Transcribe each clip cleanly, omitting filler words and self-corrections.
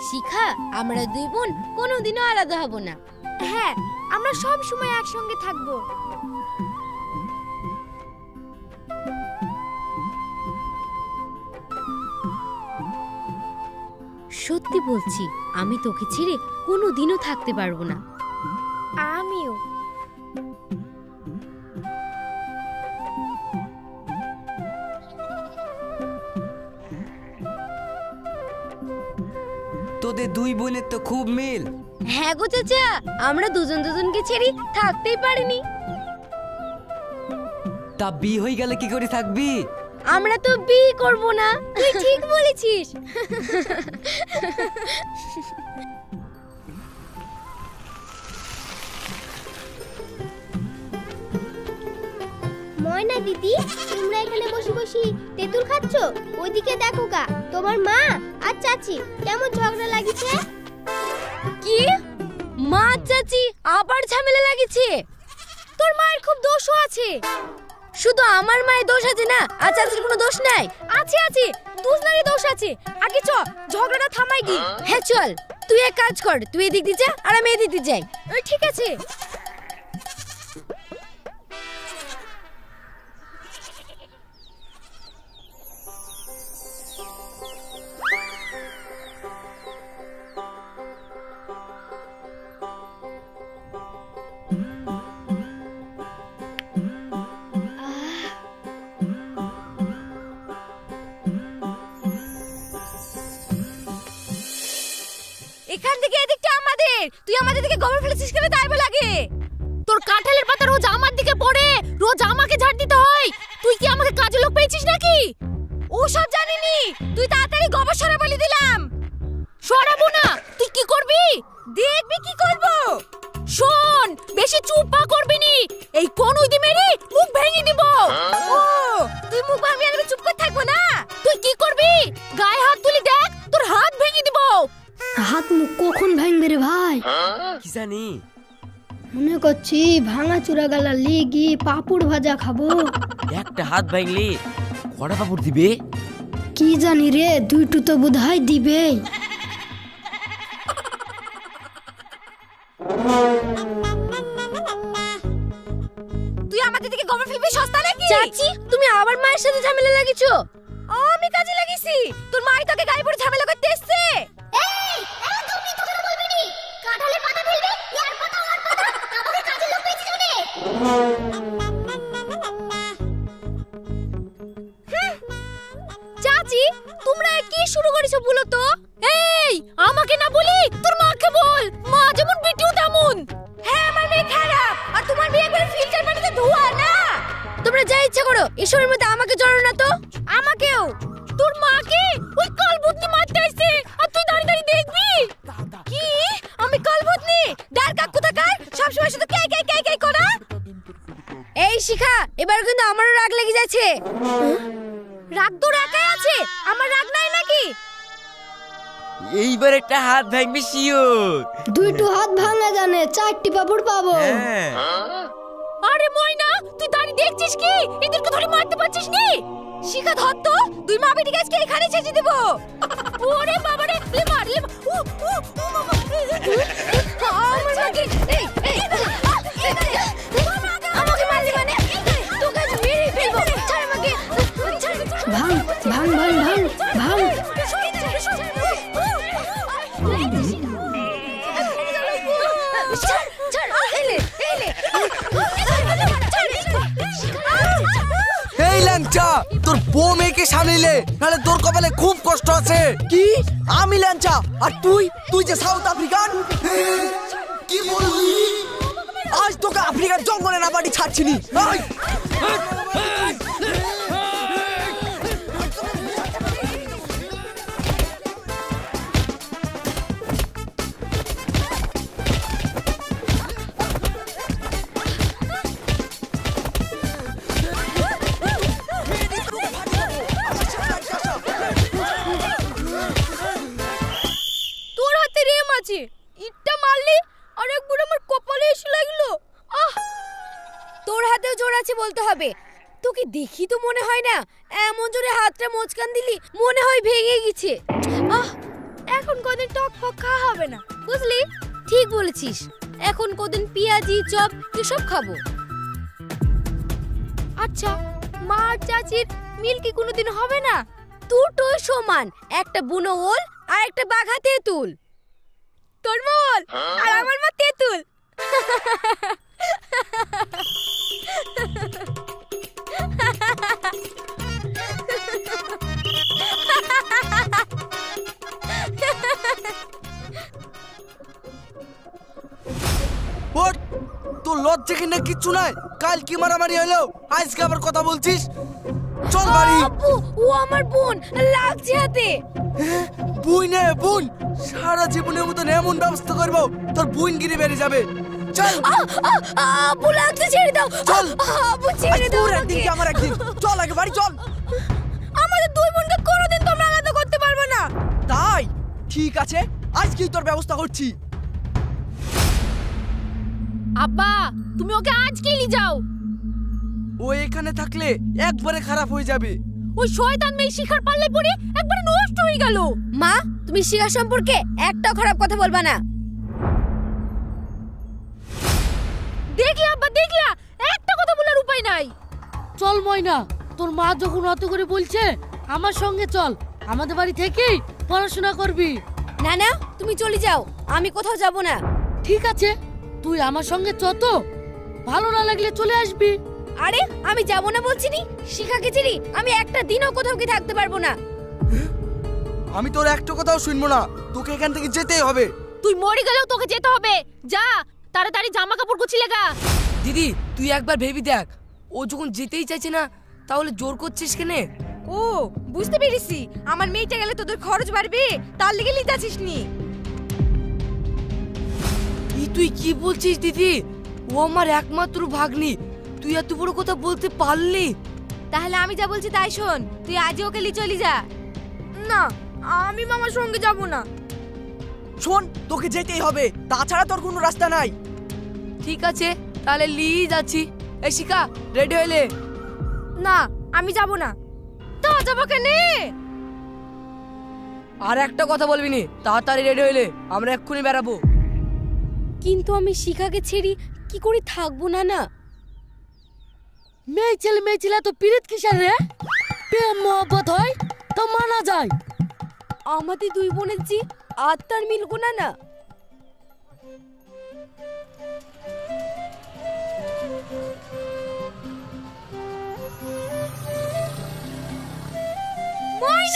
শিখা, আমরা দুই বোন কোনোদিনও আলাদা হব না। হ্যাঁ, আমরা সব সময় একসঙ্গে থাকবো। সত্যি বলছি, আমি তোকে ছেড়ে কোনোদিনও থাকতে পারবো না। আমিও। তোদের দুই বোনের তো খুব মিল। হ্যাঁ গো চাচা, আমরা দুজন দুজনকে ছেড়ে থাকতেই পারিনি। তা বিয়ে হয়ে গেলে কি করে থাকবি? আমরা তো বিয়ে করব না। তুই ঠিক বলেছিস। ময়না দিদি, তোমরা এখানে বসে বসে তেঁতুল খাচ্ছ? ওইদিকে দেখো গা, তোমার মা আর চাচি কেমন ঝগড়া লাগিছে। কি? মা চাচি আবার ঝামেলা লাগিছে? তোর মায়ের খুব দোষও আছে। শুধু আমার মায়ের দোষ আছে না, আর চাচির কোনো দোষ নাই? আছে আছে, দুজনেরই দোষ আছে। আগে চ, ঝগড়াটা থামাই কি। হ্যাঁ চল, তুই এক কাজ কর, তুই এদিক দিয়ে যা আর আমি এদিক দিয়ে যাই। ঠিক আছে। এখান থেকে এদিকটা আমাদের, তুই আমাদের দিকে গোবর ফেলেছিস কেন তাই লাগে? তোর কাঁঠালের পাতা রোজ আমার দিকে পড়ে, রোজ আমাকে ঝাড় দিতে হয়। তুই কি আমাকে কাজে লোক পেয়েছিস নাকি? ওসব জানিনি, তুই তাড়াতাড়ি গোবর সরা বলে দিলাম। সরাবো না, তুই কি করবি? দেখবি কি করব। শোন, বেশি চুপা করবি নি, এই কোন উইদি মেরে মুখ ভেঙে দিব। ও, তুই মুখ ভাঙবি আর আমি চুপ করে থাকবো না? তুই কি করবি? গায়ে হাত তুলি দেখ, তোর হাত ভেঙে দিব। হাত মুখ কখন ভাঙবে রে ভাই? কি জানি, মনে করছি ভাঙা চূড়া গালা লিগি পাপড় ভাজা খাবো। একটা হাত ভাঙলি কড়া পাপড় দিবে? কি জানি রে, দুইটু তো বোধহয় দিবে। তুই আমাদের দিকে গোবর ফেলবি সস্তা নাকি? চাচি, তুমি আবার মায়ের সাথে ঝামেলা লাগিছো? আমি কাজে লাগিয়েছি, তোর মাই তোকে গায়ে পড়ে ঝামেলা করতে এসেছে। এই, একদম মিথ্যা কথা বলবি নি। কাঁঠালের পাতা ফেলবে, ইয়ার পাতা ওর পাতা, আমাকে কাজে লোক পেয়েছিস রে। চাচি, তোমরা কি শুরু করেছো বলো তো? এই, আমাকে না বলি তোর মাকে বল, মা যেমন বিটিও তেমন। হ্যাঁ, আমার মেয়ে খারাপ, আর তোমার মেয়ে একবার ফিল্টার পানিতে ধোয়া না। তোমরা যা ইচ্ছা করো, এসবের মধ্যে আমাকে জড়ো না তো। আমাকেও। তোর মাকে ওই কালবুতনি মারতে আসছে, আর তুই দাঁড়িয়ে দাঁড়িয়ে দেখবি? কি? আমি কালবুতনি? ডার কাকু থাকার সব সময় শুধু কাই কাই কাই কাই করা। এই শিখা, এবার কিন্তু আমারও রাগ লেগে যাচ্ছে। রাগ তোর একাই আছে, আমার রাগ নাই নাকি? এইবার একটা হাত ভাঙবে শিওর। দুইটু হাত ভাঙা জানে, চারটি পাপড় পাবো। হ্যাঁ। আরে ময়না, তুই দাঁড়িয়ে দেখছিস কি? এদেরকে ধরে মারতে পারছিস নি? শিখা ধর তো, দুই মা বেটি গাছকে এখানে ছেঁচে দেব। ওরে বাবা রে, লে মার লে মার। ও বাবা, আমার মাকে এই এই আমাকে মারলি মানে তোকে আজ মেরে ফেলবো। ছাড় আমাকে, ভাঙ ভাঙ ভাঙ ভাঙ ভাঙ। এই ল্যাংচা, তোর বউ মেয়েকে সামলিলে, নাহলে তোর কপালে খুব কষ্ট আছে। কি? আমি ল্যাংচা আর তুই যে সাউথ আফ্রিকান? কি বললি? আজ তোকে আফ্রিকার জঙ্গলে না বাড়ি ছাড়ছিনি। তোর হাতে রেম আছে, ইটটা মারলি আর একবার আমার কপালে এসে লাগলো। তোর হাতেও জোর আছে বলতে হবে। তোকে দেখি তো মনে হয় না, এমন জোরে হাতটা মোচকান দিলি মনে হয় ভেঙে গেছে। এখন কদিন টক ফক খাওয়া হবে না, বুঝলি? ঠিক বলেছিস, এখন কদিন পেঁয়াজি চপ এসব খাবো। আচ্ছা, মা আর চাচির মিল কি কোনোদিন হবে না? দুটোই সমান, একটা বুনো ওল আর একটা বাঘা তেঁতুল। তোর মোল আর আমার মা তেঁতুল। ওঠ, তোর লজ্জা কিনা কিচ্ছু নাই। কাল কি মারামারি হলো, আজকে আবার কথা বলছিস? চল বাড়ি। আব্বু, ও আমার বোন, লাগছে হাতে। বুই নে বুন, সারা জীবনের মতন এমন ব্যবস্থা করবো তোর বুইন গিরি বেড়ে যাবে। চল আব্বু, লাগছে, ছেড়ে দাও। চল। আব্বু, ছেড়ে দাও তোর আমাকে। একদিন কি আমার একদিন, চল আগে বাড়ি চল। আমাদের দুই বোনকে কোনোদিন তোমরা আলাদা করতে পারবে না। তাই ঠিক আছে, আজকেই তোর ব্যবস্থা করছি। আব্বা, তুমি ওকে আজকেই নিয়ে যাও। ও এখানে থাকলে একবারে খারাপ হয়ে যাবে। ওই শয়তান মেয়ে শিখার পাল্লায় পড়ে একবারে নষ্ট হয়ে গেল। মা, তুমি শিখা সম্পর্কে একটাও খারাপ কথা বলবা না। দেখলা আব্বা, দেখলা, একটা কথা বলার উপায় নাই। চল ময়না, তোর মা যখন অত করে বলছে আমার সঙ্গে চল, আমাদের বাড়ি থেকেই পড়াশোনা করবি। না না, তুমি চলে যাও, আমি কোথাও যাব না। ঠিক আছে, তুই আমার সঙ্গে চ তো, ভালো না লাগলে চলে আসবি। আরে আমি যাব না বলছি নি, শিখাকে ছেড়ে আমি একটা দিনও কোথাও কি থাকতে পারবো না। আমি তোর একটা কথাও শুনবো না, তোকে এখান থেকে যেতেই হবে। তুই মরে গেলেও তোকে যেতে হবে। যা, তাড়াতাড়ি জামা কাপড় গুছিয়ে লাগা। দিদি তুই একবার ভেবি দেখ, ও যখন যেতেই চাইছে না তাহলে জোর করছিস কেনে? ও, বুঝতে পেরেছি, আমার মেয়েটা গেলে তোদের খরচ বাড়বে, তার লেগে লিতে আছিস নি। তুই কি বলছিস দিদি? ও আমার একমাত্র ভাগ্নি, তুই এত বড় কথা বলতে পারলি? তাহলে আমি যা বলছি তাই শোন, তুই আজই ওকে নিয়ে চলে যা। না, আমি মামার সঙ্গে যাব না। শোন, তোকে যেতেই হবে, তাছাড়া তোর কোনো রাস্তা নাই। ঠিক আছে, তাহলে লি যাচ্ছি। এই শিখা, রেডি হইলে? না, আমি যাব না। তা যাবো কেনে? আর একটা কথা বলবি নি, তাড়াতাড়ি রেডি হইলে, আমরা এক্ষুনি বেরাবো। কিন্তু আমি শিখাকে ছেড়ে কি করে থাকবো না? না, মেয়ে ছেলে তো পিরিত কিসের রে? প্রেম মহব্বত হয় তো মানা যায়। আমাদের দুই বোনের যে আত্মার মিলবো না। না,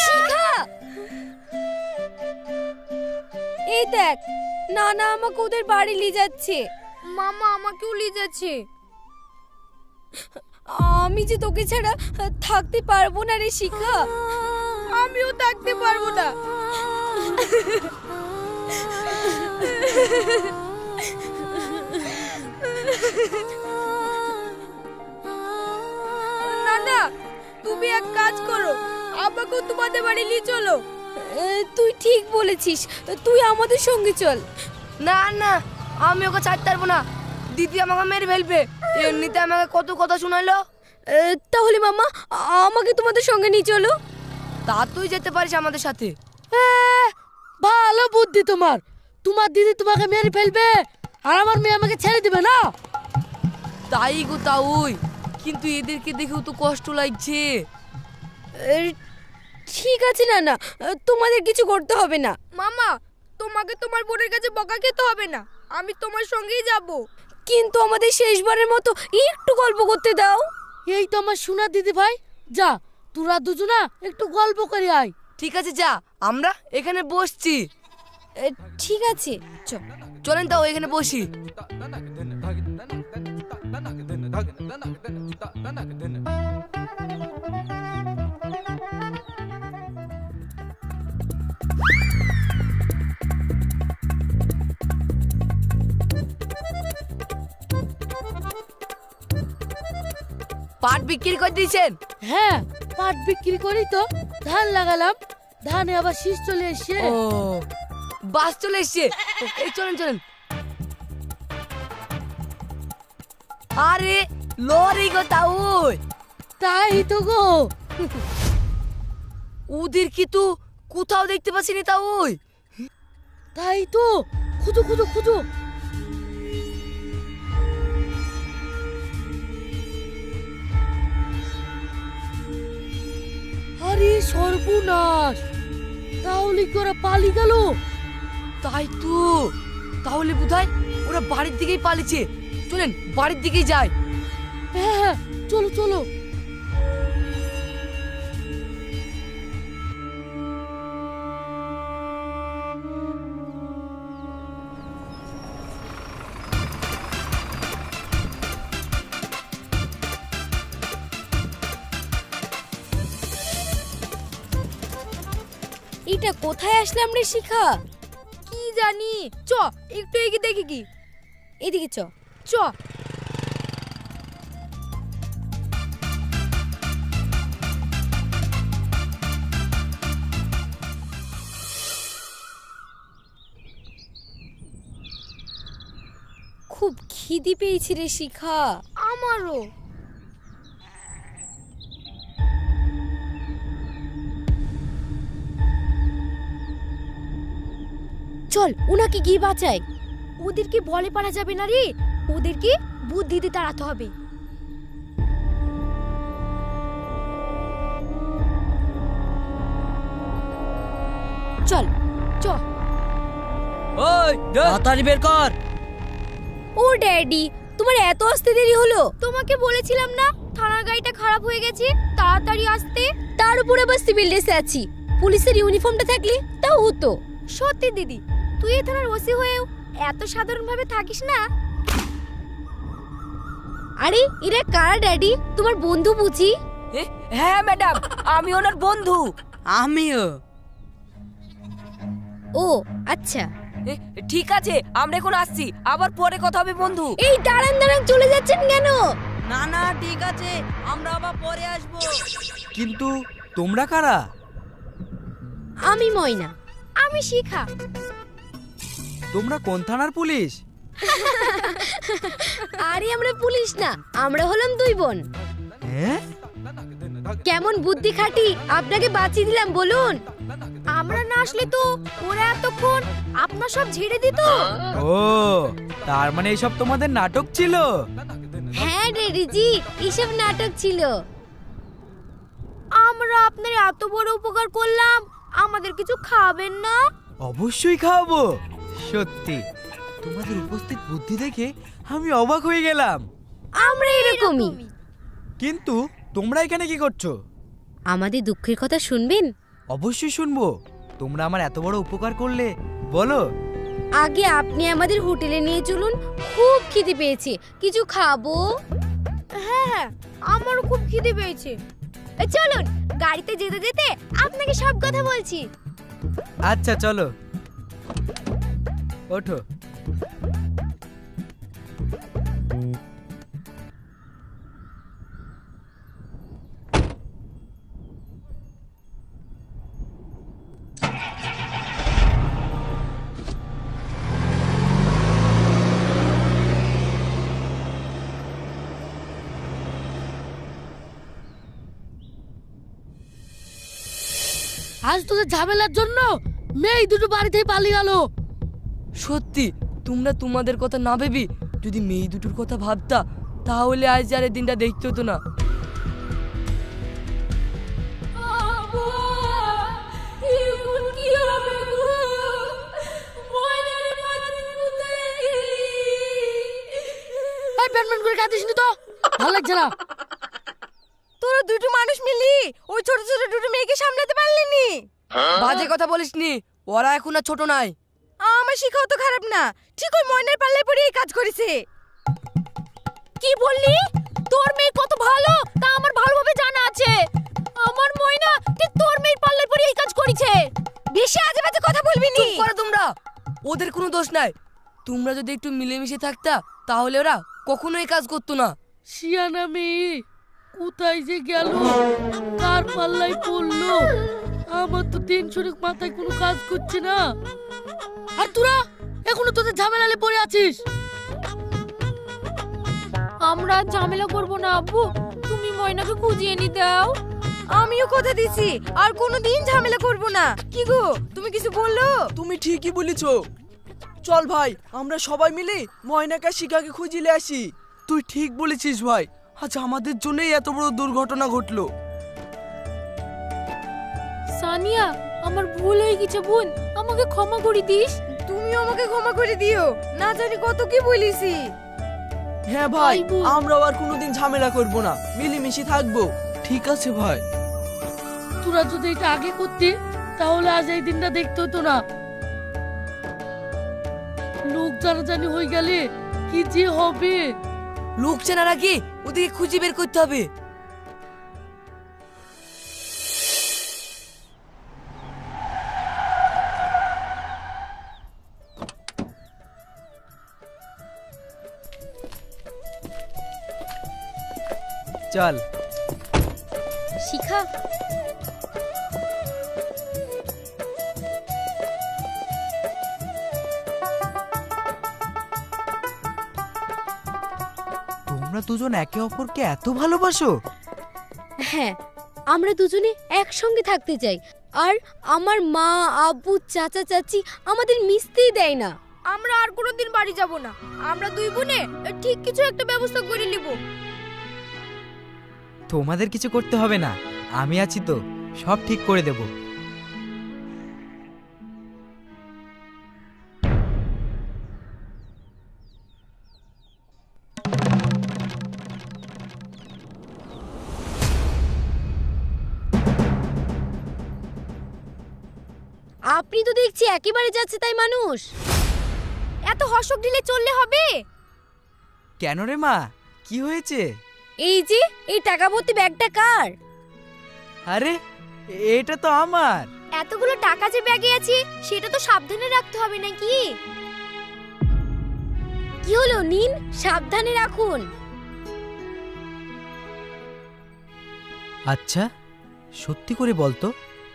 শিখা, এই দেখ, নানা আমাকে ওদের বাড়ি নিয়ে যাচ্ছে। মামা আমাকেও নিয়ে যাচ্ছে। আমি যে তোকে ছাড়া থাকতে পারবো না রে শিখা, আমিও থাকতে পারবো না। নানা, তুমি এক কাজ করো, আমাকেও তোমাদের বাড়ি নিয়ে চলো। তুই ঠিক বলেছিস, তুই আমাদের সঙ্গে চল। না না, আমি ওকে ছাড়তে পারবো না, দিদি আমাকে মেরে ফেলবে। এমনিতে আমাকে কত কথা শোনালো। তাহলে মামা, আমাকে তোমাদের সঙ্গে নিয়ে চলো। তা তুই যেতে পারিস আমাদের সাথে। ভালো বুদ্ধি তোমার। তোমার দিদি তোমাকে মেরে ফেলবে আর আমার মেয়ে আমাকে ছেড়ে দিবে না। তাই গো তাই, কিন্তু এদেরকে দেখেও তো কষ্ট লাগছে। ঠিক আছে নানা, তোমাদের কিছু করতে হবে না। মামা, তোমাকে তোমার বোনের কাছে বকা খেতে হবে না, আমি তোমার সঙ্গেই যাব। কিন্তু আমাদের শেষবারের মতো একটু গল্প করতে দাও। এই তো আমার সোনা দিদি ভাই, যা তোরা দুজনা একটু গল্প করে আয়। ঠিক আছে, যা, আমরা এখানে বসছি। ঠিক আছে, চল। চলেন তাও এখানে বসি। পাট বিক্রি করে দিয়েছেন? হ্যাঁ, পাট বিক্রি করি তো ধান লাগালাম, ধানে আবার শীষ চলে এসছে। ও, বাস চলে এসছে। এই চলেন চলেন। আরে লরি গো তাই। তাই তো গো, ওদের কি তো কোথাও দেখতে পাচ্ছি না তাই। তাই তো, খুঁজো খুঁজো খুঁজো। আরে সর্বনাশ, তাহলে কি ওরা পালিয়ে গেল? তাই তো, তাহলে বোধহয় ওরা বাড়ির দিকেই পালিয়েছে। চলেন বাড়ির দিকেই যাই। হ্যাঁ হ্যাঁ, চলো চলো। এটা কোথায় আসলাম রে শিখা? কি জানি, চ একটু এগিয়ে দেখি কি। এদিকে চ চ। খুব খিদে পেয়েছি রে শিখা। আমারও। চল ওনাকে গিয়ে বাঁচাই। ওদেরকে বলে পারা যাবে না রে, ওদেরকে বুদ্ধিতে তাড়াতে হবে। চল চ। ওই তাড়াতাড়ি বের কর। ও ড্যাডি, তোমার এত আসতে দেরি হলো? তোমাকে বলেছিলাম না থানার গাড়িটা খারাপ হয়ে গেছে, তাড়াতাড়ি আসতে। তার উপর আবার সিভিল ড্রেসে আছি, পুলিশের ইউনিফর্মটা থাকলে তাও হতো। সত্যি দিদি, তুই এই থানার ওসি হয়েও এত সাধারণভাবে থাকিস না। আরে এরা কারা ড্যাডি? তোমার বন্ধু বুঝি? হ্যাঁ ম্যাডাম, আমি ওনার বন্ধু। আমিও। ও আচ্ছা, ঠিক আছে, আমরা এখন আসছি, আবার পরে কথা হবে বন্ধু। এই দাঁড়ান দাঁড়ান, চলে যাচ্ছেন কেন? না না ঠিক আছে, আমরা আবার পরে আসবো। কিন্তু তোমরা কারা? আমি ময়না। আমি শিখা। তোমরা কোন থানার পুলিশ? আরে আমরা পুলিশ না, আমরা হলাম দুই বোন। হ্যাঁ, কেমন বুদ্ধি খাটি আপনাকে বাঁচিয়ে দিলাম বলুন। আমরা না আসলে তো ওরা এতক্ষণ আপনার সব ঝেড়ে দিত। ও তার মানে এইসব তোমাদের নাটক ছিল? হ্যাঁ ড্যাডিজি, এসব নাটক ছিল। আমরা আপনার এত বড় উপকার করলাম, আমাদের কিছু খাবেন না? অবশ্যই খাওয়াবো। সত্যি তোমাদের উপস্থিত বুদ্ধি দেখে আমি অবাক হয়ে গেলাম। আমরা এরকমই। কিন্তু তোমরা এখানে কি করছো? আমাদের দুঃখের কথা শুনবেন? অবশ্যই শুনবো। তোমরা আমার এত বড় উপকার করলে, বলো। আগে আপনি আমাদের হোটেলে নিয়ে চলুন, খুব খিদে পেয়েছে, কিছু খাবো। হ্যাঁ হ্যাঁ, আমারও খুব খিদে পেয়েছে। চলুন, গাড়িতে যেতে যেতে আপনাকে সব কথা বলছি। আচ্ছা চলো, ওঠো। আজ তোদের ঝামেলার জন্য মেয়ে দুটো বাড়ি থেকে পালিয়ে গেল। সত্যি, তোমরা তোমাদের কথা না ভেবি যদি মেয়ে দুটোর কথা ভাবতা, তাহলে আজ আর এই দিনটা দেখতে হতো না। এই প্যানম্যান করে কাঁদিস নি তো, ভালো লাগছে না। তোরা দুটো মানুষ মিলি ওই ছোট ছোট দুটো মেয়েকে সামলাতে পারলি নি? বাজে কথা বলিসনি, ওরা এখন আর ছোট নাই। আমার শিখাও তো খারাপ না, ঠিক ওই ময়নার পাল্লায় পড়ে এই কাজ করেছে। কি বললি? তোর মেয়ে কত ভালো তা আমার ভালোভাবে জানা আছে। আমার ময়না ঠিক তোর মেয়ের পাল্লায় পড়ে এই কাজ করেছে। বেশি আজে বাজে কথা বলবি নি। চুপ করো তোমরা, ওদের কোনো দোষ নাই। তোমরা যদি একটু মিলেমিশে থাকতা, তাহলে ওরা কখনো এই কাজ করতো না। শিয়ানা মেয়ে কোথায় যে গেল, কার পাল্লায় পড়লো, আমার তো টেনশনে মাথায় কোনো কাজ করছে না। আর তোরা এখনো তোদের ঝামেলালে পড়ে আছিস। আমরা ঝামেলা করব না আব্বু, তুমি ময়নাকে খুঁজিয়ে নি দাও। আমি আমিও কথা দিছি আর কোনোদিন ঝামেলা করব না। কি গো তুমি কিছু বললো? তুমি ঠিকই বলেছ। চল ভাই, আমরা সবাই মিলে ময়নাকা শিখাকে খুঁজিলে আসি। তুই ঠিক বলেছিস ভাই, আজ আমাদের জন্যই এত বড় দুর্ঘটনা ঘটলো। সানিয়া, আমার ভুল হয়ে গেছে বোন, আমাকে ক্ষমা করে দিস। তুমিও আমাকে ক্ষমা করে দিও, না জানি কত কি বলিসি। হ্যাঁ ভাই, তাই বোন। আমরাও আর কোনোদিন ঝামেলা করব না, মিলেমিশে থাকবো। ঠিক আছে ভাই। তোরা যদি এটা আগে করতে তাহলে আজ এই দিনটা দেখতে হতো না। লোক জানাজানি হয়ে গেলে কি যে হবে। লোক চেনার আগে ওদিকে খুঁজে বের করতে হবে। চল। শিখা, তোমরা দুজন একে অপরকে এত ভালোবাসো? হ্যাঁ আমরা দুজনে একসঙ্গে থাকতে চাই, আর আমার মা আব্বু চাচা চাচি আমাদের মিশতেই দেয় না। আমরা আর কোনোদিন বাড়ি যাব না। আমরা দুই বোনে ঠিক কিছু একটা ব্যবস্থা করে নিব। তোমাদের কিছু করতে হবে না, আমি আছি তো, সব ঠিক করে দেব। আপনি তো দেখছি একেবারে যাচ্ছে তাই মানুষ। এত হর্ষক ঢিলে চললে হবে? কেন রে মা, কি হয়েছে? এই যে এই টাকা ভর্তি ব্যাগটা কার? আরে এটা তো আমার। এতগুলো টাকা যে ব্যাগে আছে সেটা তো সাবধানে রাখতে হবে নাকি? কি হলো, নিন সাবধানে রাখুন। আচ্ছা সত্যি করে বলতো,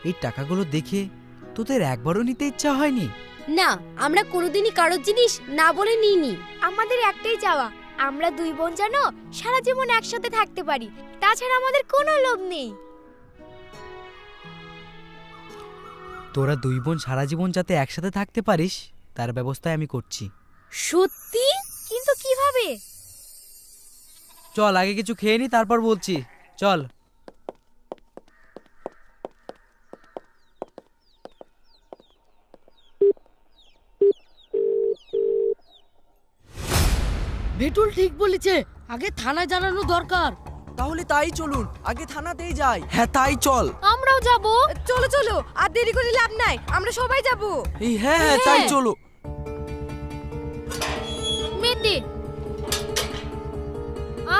এই টাকাগুলো দেখে তোদের একবারও নিতে ইচ্ছা হয়নি? না, আমরা কোনোদিনই কারোর জিনিস না বলে নিইনি। আমাদের একটাই চাওয়া, আমরা দুই বোন যেন সারা জীবন একসাথে থাকতে পারি। তাছাড়া আমাদের কোনো লোভ নেই। তোরা দুই বোন সারা জীবন যাতে একসাথে থাকতে পারিস তার ব্যবস্থা আমি করছি। সত্যি? কিন্তু কিভাবে? চল আগে কিছু খেয়ে নি, তারপর বলছি। চল। ভেটুল ঠিক বলেছে, আগে থানায় জানানো দরকার। তাহলে তাই চলুন, আগে থানাতেই যাই। হ্যাঁ তাই চল। আমরাও যাব। চলো চলো, আর দেরি করে লাভ নাই, আমরা সবাই যাব। এই হ্যাঁ হ্যাঁ তাই চলো। মেহেন্দি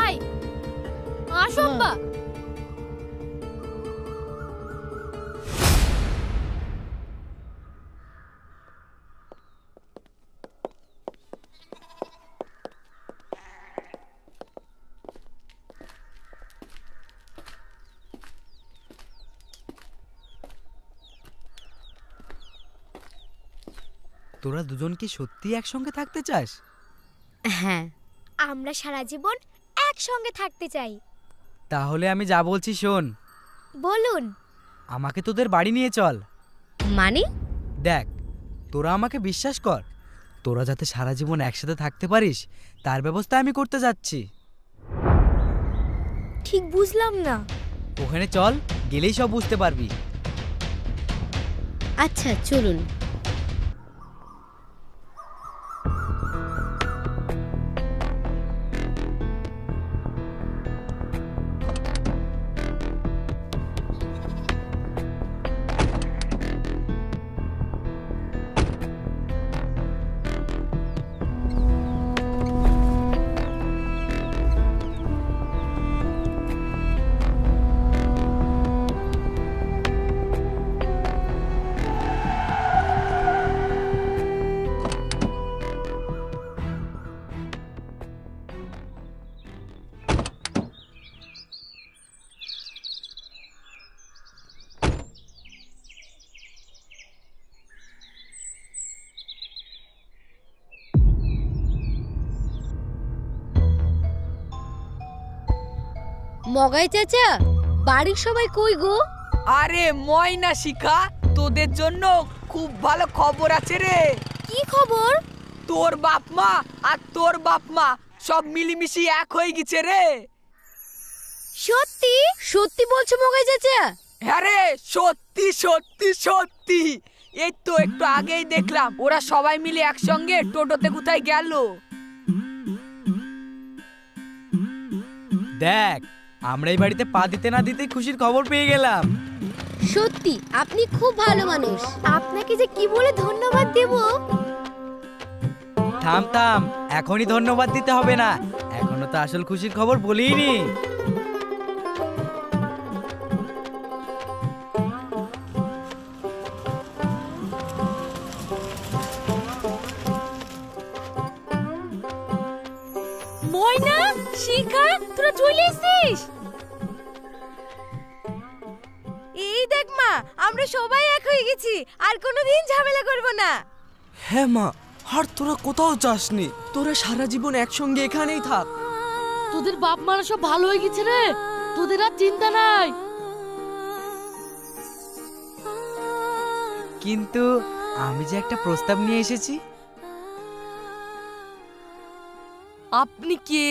আয়, আসো আব্বা। তোরা দুজন কি সত্যি একসঙ্গে থাকতে চাস? হ্যাঁ, আমরা সারা জীবন একসঙ্গে থাকতে চাই। তাহলে আমি যা বলছি শোন। বলুন। আমাকে তোদের বাড়ি নিয়ে চল। মানে? দেখ, তোরা আমাকে বিশ্বাস কর, তোরা যাতে সারা জীবন একসাথে থাকতে পারিস তার ব্যবস্থা আমি করতে যাচ্ছি। ঠিক বুঝলাম না। ওখানে চল, গেলেই সব বুঝতে পারবি। আচ্ছা চলুন। মগাই চাচা, বাড়ির সবাই কই গো? আরে ময়না শিখা, তোদের জন্য খুব ভালো খবর আছে রে। কি খবর? তোর বাপ মা আর তোর বাপ মা সব মিলিমিশি এক হয়ে গেছে রে। সত্যি সত্যি বলছো মগাই চাচা? হ্যাঁ রে, সত্যি সত্যি সত্যি। এই তো একটু আগেই দেখলাম ওরা সবাই মিলে একসঙ্গে টোটোতে কোথায় গেল। দেখ, আমরা এই বাড়িতে পা দিতে না দিতে খুশির খবর পেয়ে গেলাম। সত্যি আপনি খুব ভালো মানুষ। আপনাকে যে কি বলে ধন্যবাদ দেব। থাম থাম, এখনই ধন্যবাদ দিতে হবে না, এখনো তো আসল খুশির খবর বলিনি। ময়না, শিখা, তোরা চলে এসেছিস? এই দেখ মা, আমরা সবাই এক হয়ে গেছি, আর কোনোদিন ঝামেলা করব না। হ্যাঁ মা, আর তোরা কোথাও যাসনি, তোরা সারা জীবন একসঙ্গে এখানেই থাক। তোদের বাপ মারা সব ভালো হয়ে গেছে রে, তোদের আর চিন্তা নাই। কিন্তু আমি যে একটা প্রস্তাব নিয়ে এসেছি। আপনি কে?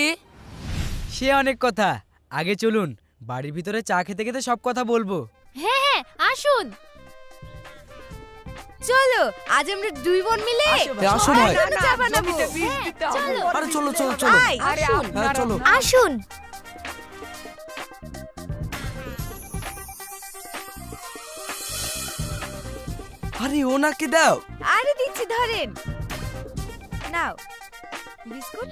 সে অনেক কথা, আগে চলুন, বাড়ির ভিতরে চা খেতে খেতে সব কথা বলবো। হ্যাঁ হ্যাঁ, আসুন। চলো, আজ আমরা দুই বোন মিলে আসো ভাই। রান্না চা বানাবো। জমিতে বীজ দিতে হবে। চলো। আরে চলো চলো চলো। আয়, আরে আসুন। আপনারা চলো। আসুন। আরে ওনাকে দাও। আরে দিচ্ছি, ধরেন। নাও বিস্কুট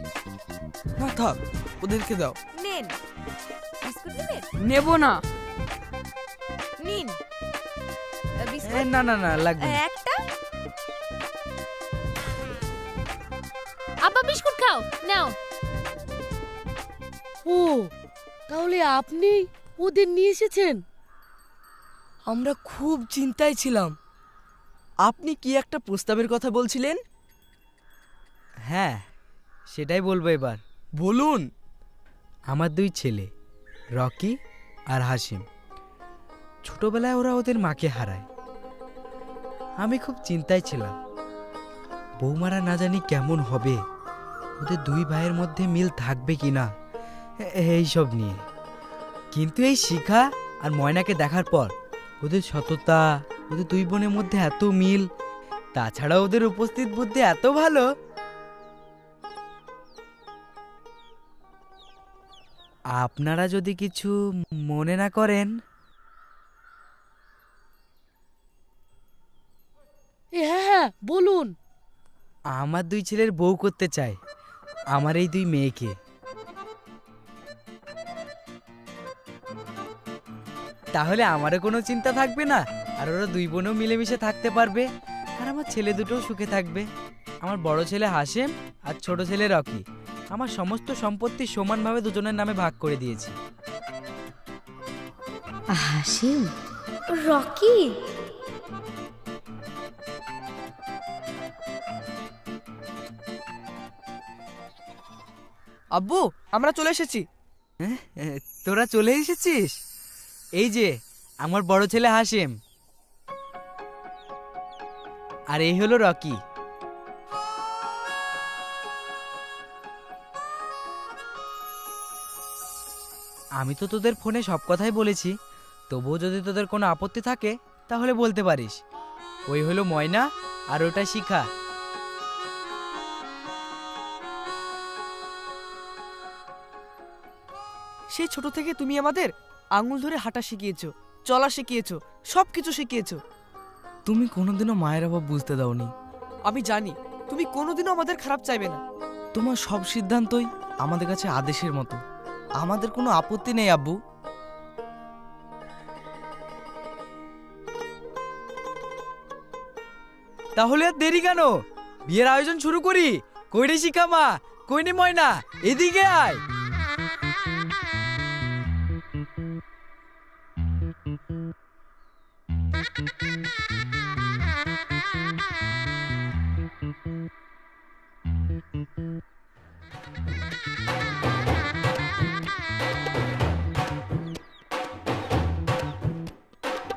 না থাক, ওদেরকে দাও। নেন। বিস্কুট নেবেন? নেব না। নিন এ, বিস্কুট না না না, লাগবে না। একটা। আব্বা বিস্কুট খাও, নাও। ও, তাহলে আপনি ওদের নিয়ে এসেছেন? আমরা খুব চিন্তায় ছিলাম। আপনি কি একটা প্রস্তাবের কথা বলছিলেন? হ্যাঁ, সেটাই বলবো এবার। বলুন। আমার দুই ছেলে, রকি আর হাসিম, ছোটবেলায় ওরা ওদের মাকে হারায়। আমি খুব চিন্তায় ছিলাম, বৌমারা না জানি কেমন হবে, ওদের দুই ভাইয়ের মধ্যে মিল থাকবে কি না, এইসব নিয়ে। কিন্তু এই শিখা আর ময়নাকে দেখার পর ওদের সততা, ওদের দুই বোনের মধ্যে এত মিল, তাছাড়া ওদের উপস্থিত বুদ্ধি এত ভালো। আপনারা যদি কিছু মনে না করেন। হ্যাঁ হ্যাঁ, বলুন। আমার দুই ছেলের বউ করতে চাই আমার এই দুই মেয়েকে। তাহলে আমারও কোনো চিন্তা থাকবে না, আর ওরা দুই বোনও মিলেমিশে থাকতে পারবে, আর আমার ছেলে দুটোও সুখে থাকবে। আমার বড় ছেলে হাসেম আর ছোট ছেলে রকি, আমার সমস্ত সম্পত্তি সমানভাবে দুজনের নামে ভাগ করে দিয়েছি। হাসিম, রকি, আব্বু, আমরা চলে এসেছি। তোরা চলে এসেছিস? এই যে আমার বড় ছেলে হাসেম, আর এই হলো রকি। আমি তো তোদের ফোনে সব কথাই বলেছি, তবুও যদি তোদের কোনো আপত্তি থাকে তাহলে বলতে পারিস। ওই হলো ময়না আর ওটা শিখা। সেই ছোট থেকে তুমি আমাদের আঙুল ধরে হাঁটা শিখিয়েছো, চলা শিখিয়েছো, সবকিছু শিখিয়েছো। তুমি কোনোদিনও মায়ের অভাব বুঝতে দাওনি। আমি জানি তুমি কোনোদিনও আমাদের খারাপ চাইবে না। তোমার সব সিদ্ধান্তই আমাদের কাছে আদেশের মতো। আমাদের কোনো আপত্তি নেই আব্বু। তাহলে আর দেরি কেন, বিয়ের আয়োজন শুরু করি। কইরে শিখা মা, কইনি ময়না, এদিকে আয়।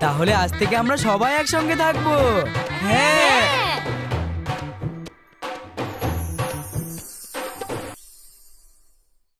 তাহলে আজ থেকে আমরা সবাই একসঙ্গে থাকবো। হ্যাঁ।